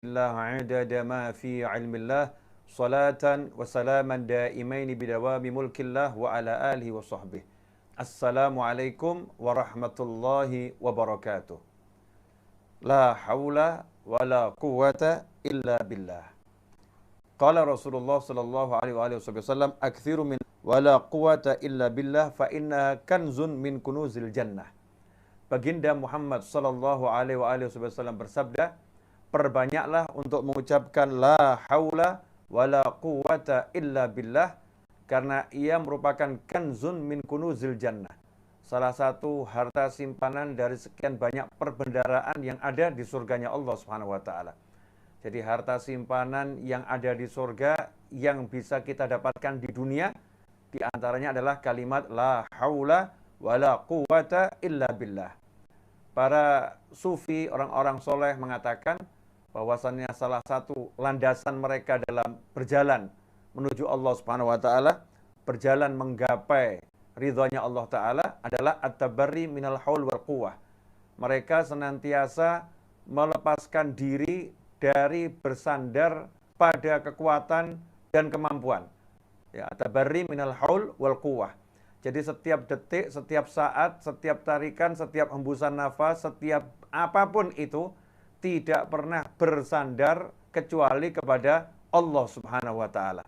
الله عدد ما في علم الله صلاة وسلاما دائمين بدوام ملك الله وعلى آله وصحبه. السلام عليكم ورحمة الله وبركاته. لا حول ولا قوة إلا بالله. قال رسول الله صلى الله عليه وآله وسلم أكثر من ولا قوة إلا بالله فإنها كنز من كنوز الجنة. Baginda Muhammad sallallahu alaihi wasallam bersabda, perbanyaklah untuk mengucapkan la haula wala quwata illa billah, karena ia merupakan kanzun min kunuzil jannah, salah satu harta simpanan dari sekian banyak perbendaharaan yang ada di surganya Allah Subhanahu wa taala. Jadi harta simpanan yang ada di surga yang bisa kita dapatkan di dunia, di antaranya adalah kalimat la haula wala quwata illa billah. Para sufi, orang-orang soleh mengatakan bahwasannya salah satu landasan mereka dalam berjalan menuju Allah Subhanahu wa taala, berjalan menggapai ridhonya Allah taala adalah at-tabarri minal haul wal quwwah. Mereka senantiasa melepaskan diri dari bersandar pada kekuatan dan kemampuan. Ya, at-tabarri minal haul wal quwwah. Jadi setiap detik, setiap saat, setiap tarikan, setiap hembusan nafas, setiap apapun itu tidak pernah bersandar kecuali kepada Allah Subhanahu wa taala.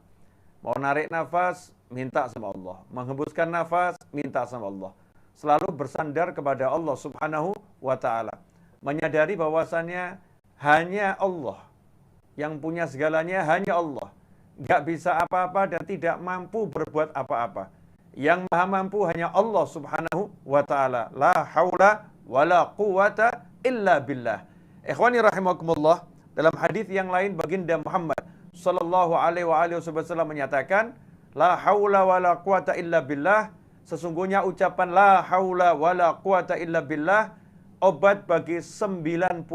Mau narik nafas, minta sama Allah. Menghembuskan nafas, minta sama Allah. Selalu bersandar kepada Allah Subhanahu wa taala. Menyadari bahwasannya hanya Allah yang punya segalanya, hanya Allah. Nggak bisa apa-apa dan tidak mampu berbuat apa-apa. Yang maha mampu hanya Allah Subhanahu wa ta'ala. La haula wa la quwata illa billah. Ikhwani rahimakumullah, dalam hadis yang lain baginda Muhammad sallallahu alaihi wasallam menyatakan, la haula wa la quwata illa billah. Sesungguhnya ucapan la haula wa la quwata illa billah obat bagi 99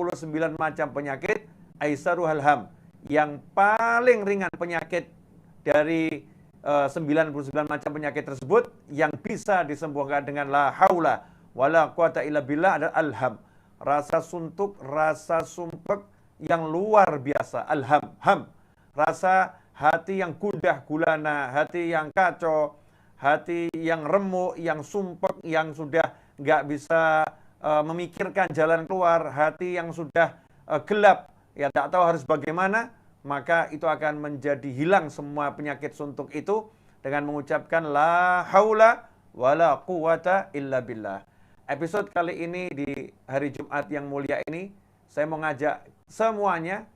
macam penyakit, aisaruhal ham, yang paling ringan penyakit dari 99 macam penyakit tersebut yang bisa disembuhkan dengan la haula wala quwata illa billah adalah alham, rasa suntuk, rasa sumpek yang luar biasa. Alham, ham, rasa hati yang gundah gulana, hati yang kacau, hati yang remuk, yang sumpek, yang sudah nggak bisa memikirkan jalan keluar, hati yang sudah gelap, ya tak tahu harus bagaimana, maka itu akan menjadi hilang semua penyakit suntuk itu dengan mengucapkan la haula wala quwata illa billah. Episode kali ini di hari Jumat yang mulia ini, saya mau ngajak semuanya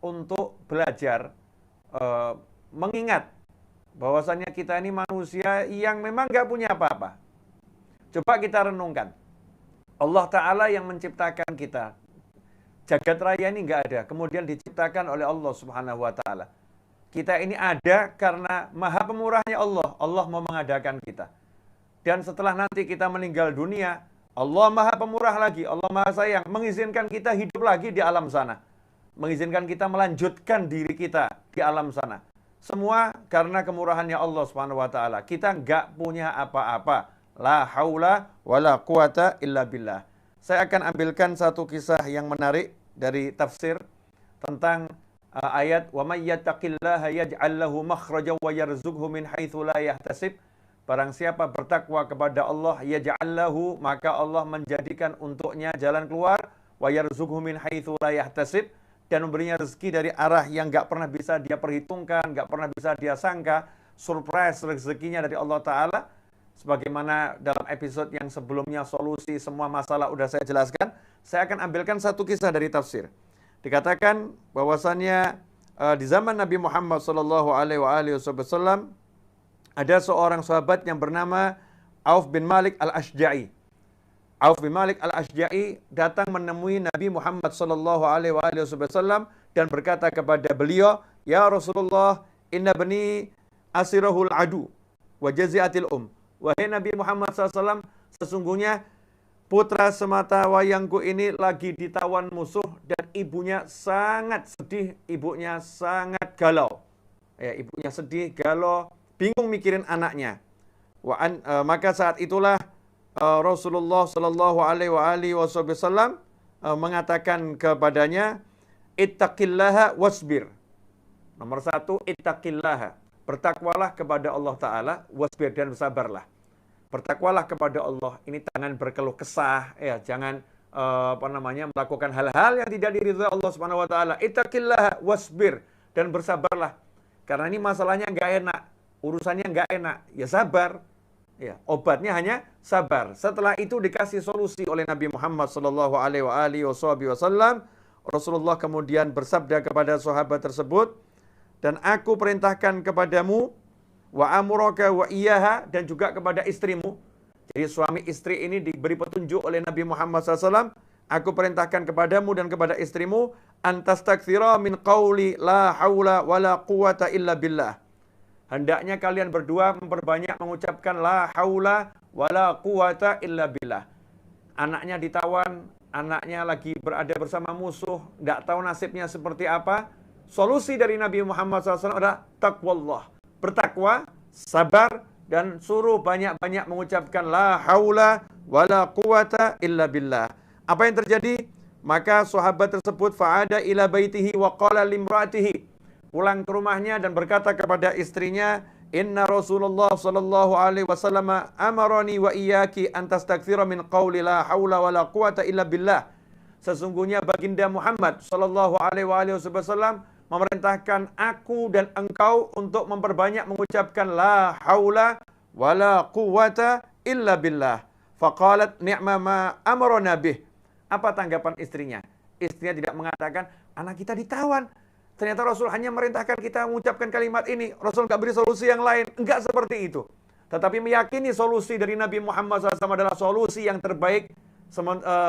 untuk belajar mengingat bahwasannya kita ini manusia yang memang gak punya apa-apa. Coba kita renungkan, Allah Ta'ala yang menciptakan kita, jagat raya ini nggak ada, kemudian diciptakan oleh Allah Subhanahu wa taala. Kita ini ada karena maha pemurahnya Allah. Allah mau mengadakan kita. Dan setelah nanti kita meninggal dunia, Allah maha pemurah lagi, Allah maha sayang, mengizinkan kita hidup lagi di alam sana. Mengizinkan kita melanjutkan diri kita di alam sana. Semua karena kemurahannya Allah Subhanahu wa taala. Kita nggak punya apa-apa. La haula wala quwata illa billah. Saya akan ambilkan satu kisah yang menarik dari tafsir tentang ayat wa may yattaqillaha yaj'al lahu makhraja wa yarzuqhu min haitsu la yahtasib. Barang siapa bertakwa kepada Allah, yaj'al lahu, maka Allah menjadikan untuknya jalan keluar, wa yarzuqhu min haitsu la yahtasib, dan memberinya rezeki dari arah yang enggak pernah bisa dia perhitungkan, enggak pernah bisa dia sangka. Surprise rezekinya dari Allah taala. Sebagaimana dalam episode yang sebelumnya solusi semua masalah udah saya jelaskan, saya akan ambilkan satu kisah dari tafsir. Dikatakan bahwasannya di zaman Nabi Muhammad sallallahu alaihi wasallam ada seorang sahabat yang bernama Auf bin Malik al-Ashja'i. Auf bin Malik al-Ashja'i datang menemui Nabi Muhammad sallallahu alaihi wasallam dan berkata kepada beliau, "Ya Rasulullah, inna bani asirahul adu wa jaziatil Wahai Nabi Muhammad SAW, sesungguhnya putra semata wayangku ini lagi ditawan musuh dan ibunya sangat sedih, ibunya sangat galau. Ya, ibunya sedih, galau, bingung mikirin anaknya. Maka saat itulah Rasulullah Shallallahu Alaihi Wasallam mengatakan kepadanya, ittaqillaha wasbir. Nomor 1, ittaqillaha. Bertakwalah kepada Allah Ta'ala, wasbir, dan bersabarlah. Bertakwalah kepada Allah. Ini jangan berkeluh kesah, ya, jangan melakukan hal-hal yang tidak diridhoi Allah Subhanahu wa taala. Ittaqillaha wasbir, dan bersabarlah. Karena ini masalahnya nggak enak, urusannya nggak enak, ya sabar. Ya, obatnya hanya sabar. Setelah itu dikasih solusi oleh Nabi Muhammad sallallahu alaihi wasallam. Rasulullah kemudian bersabda kepada sahabat tersebut, dan aku perintahkan kepadamu wa amuraka wa iyaha, dan juga kepada istrimu. Jadi suami istri ini diberi petunjuk oleh Nabi Muhammad SAW. Aku perintahkan kepadamu dan kepada istrimu, antastakthira min qawli la hawla wa la quwata illa billah. Hendaknya kalian berdua memperbanyak mengucapkan la haula wa la quwata illa billah. Anaknya ditawan, anaknya lagi berada bersama musuh, tidak tahu nasibnya seperti apa. Solusi dari Nabi Muhammad SAW adalah taqwallah. Bertakwa, sabar, dan suruh banyak-banyak mengucapkan la haula wa la quwata illa billah. Apa yang terjadi? Maka sahabat tersebut fa'ada ila baitihi wa qala limra'atihi. Pulang ke rumahnya dan berkata kepada istrinya, inna Rasulullah sallallahu alaihi wasallam amarani wa iyyaki an tastakthira min qawli la haula wa la quwata illa billah. Sesungguhnya baginda Muhammad sallallahu alaihi wasallam memerintahkan aku dan engkau untuk memperbanyak mengucapkan la haula wa la quwata illa billah. Faqalat ni'ma ma amarana bih. Apa tanggapan istrinya? Istrinya tidak mengatakan, anak kita ditawan. Ternyata Rasul hanya merintahkan kita mengucapkan kalimat ini. Rasul nggak beri solusi yang lain. Enggak seperti itu. Tetapi meyakini solusi dari Nabi Muhammad SAW adalah solusi yang terbaik.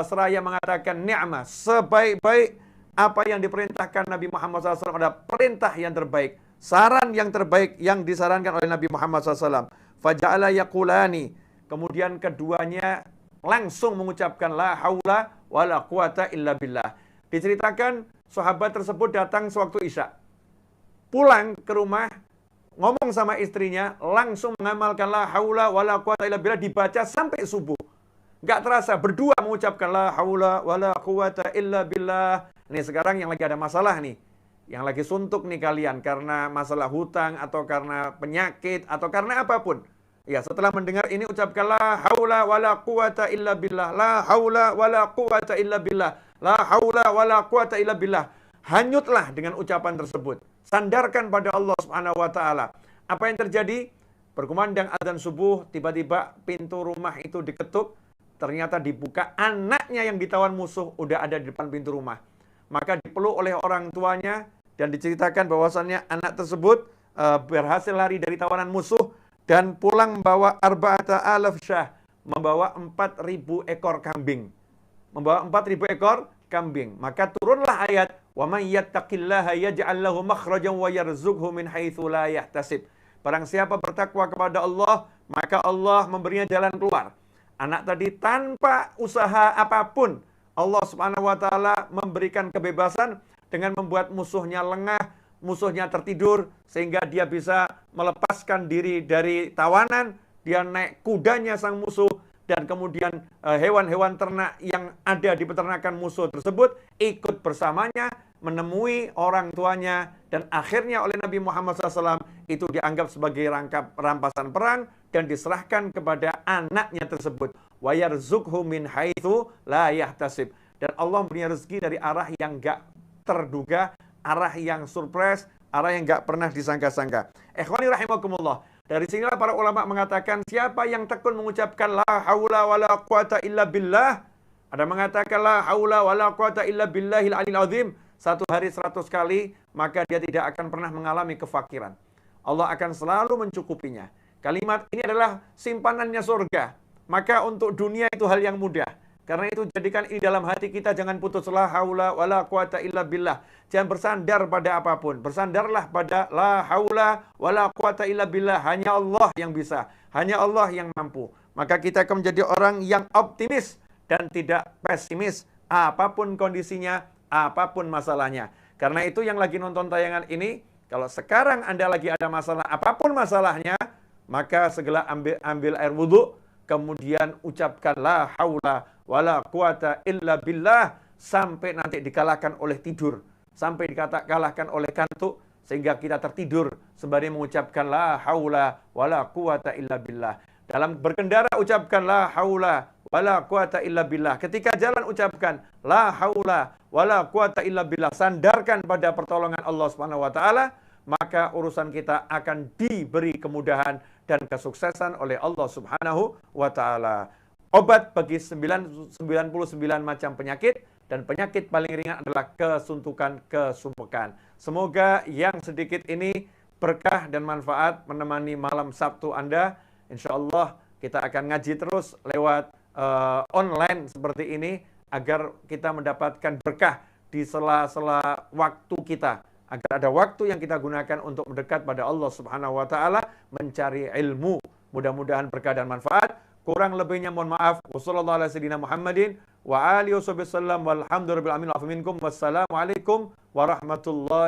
Seraya mengatakan ni'mah, sebaik-baik apa yang diperintahkan Nabi Muhammad SAW adalah perintah yang terbaik. Saran yang terbaik yang disarankan oleh Nabi Muhammad SAW. Faja'ala yaqulani. Kemudian keduanya langsung mengucapkan la haula wa la quwata illa billah. Diceritakan sahabat tersebut datang sewaktu Isya. Pulang ke rumah, ngomong sama istrinya, langsung mengamalkan la haula wa la quwata illa billah, dibaca sampai subuh. Gak terasa, berdua mengucapkan la haula wa la quwata illa billah. Nih sekarang yang lagi ada masalah nih, yang lagi suntuk nih kalian, karena masalah hutang, atau karena penyakit, atau karena apapun. Ya, setelah mendengar ini ucapkan la haula wa la quwata illa billah, la haula wa la quwata illa billah, la haula wa la quwata illa billah. Hanyutlah dengan ucapan tersebut. Sandarkan pada Allah Subhanahu wa taala. Apa yang terjadi? Berkumandang azan subuh, tiba-tiba pintu rumah itu diketuk, ternyata dibuka, anaknya yang ditawan musuh udah ada di depan pintu rumah. Maka dipeluk oleh orang tuanya dan diceritakan bahwasannya anak tersebut berhasil lari dari tawanan musuh dan pulang membawa arba'ata alaf syah, membawa 4.000 ekor kambing. Membawa 4.000 ekor kambing. Maka turunlah ayat, wa may yattaqillaha yaj'al lahu makhrajan wa yarzuqhu min haitsu la yahtasib. Barang siapa bertakwa kepada Allah, maka Allah memberinya jalan keluar. Anak tadi tanpa usaha apapun, Allah Subhanahu wa taala memberikan kebebasan dengan membuat musuhnya lengah, musuhnya tertidur, sehingga dia bisa melepaskan diri dari tawanan. Dia naik kudanya sang musuh, dan kemudian hewan-hewan ternak yang ada di peternakan musuh tersebut ikut bersamanya menemui orang tuanya, dan akhirnya oleh Nabi Muhammad SAW itu dianggap sebagai rampasan perang dan diserahkan kepada anaknya tersebut. Wa yarzuqhu min haitsu la yahtasib. Dan Allah memberinya rezeki dari arah yang enggak terduga, arah yang surprise, arah yang enggak pernah disangka-sangka. Ikhwani rahimakumullah. Dari sinilah para ulama mengatakan, siapa yang tekun mengucapkan la haula wala quwata illa billah, ada mengatakan la haula wala quwata illa billahil aliyil azim, satu hari 100 kali, maka dia tidak akan pernah mengalami kefakiran. Allah akan selalu mencukupinya. Kalimat ini adalah simpanannya surga. Maka untuk dunia itu hal yang mudah. Karena itu jadikan ini dalam hati kita, jangan putus la haula wala quwata illa billah. Jangan bersandar pada apapun. Bersandarlah pada la haula wala quwata illa billah. Hanya Allah yang bisa. Hanya Allah yang mampu. Maka kita akan menjadi orang yang optimis dan tidak pesimis. Apapun kondisinya, apapun masalahnya. Karena itu yang lagi nonton tayangan ini, kalau sekarang Anda lagi ada masalah, apapun masalahnya, maka segera ambil air wudhu, kemudian ucapkan la haula wala quwata illa billah sampai nanti dikalahkan oleh tidur, sampai kalahkan oleh kantuk sehingga kita tertidur sembari mengucapkan la haula wala quwata illa billah. Dalam berkendara ucapkan la haula wala quwata illa billah. Ketika jalan ucapkan la haula wala quwata illa billah. Sandarkan pada pertolongan Allah Subhanahu wa taala, maka urusan kita akan diberi kemudahan dan kesuksesan oleh Allah Subhanahu wa taala. Obat bagi 99 macam penyakit, dan penyakit paling ringan adalah kesuntukan, kesumpekan. Semoga yang sedikit ini berkah dan manfaat menemani malam Sabtu Anda. Insya Allah kita akan ngaji terus lewat online seperti ini agar kita mendapatkan berkah di sela-sela waktu kita, agar ada waktu yang kita gunakan untuk mendekat pada Allah Subhanahu wa taala, mencari ilmu. Mudah-mudahan berkah dan manfaat. Kurang lebihnya mohon maaf. Wassalamualaikum warahmatullahi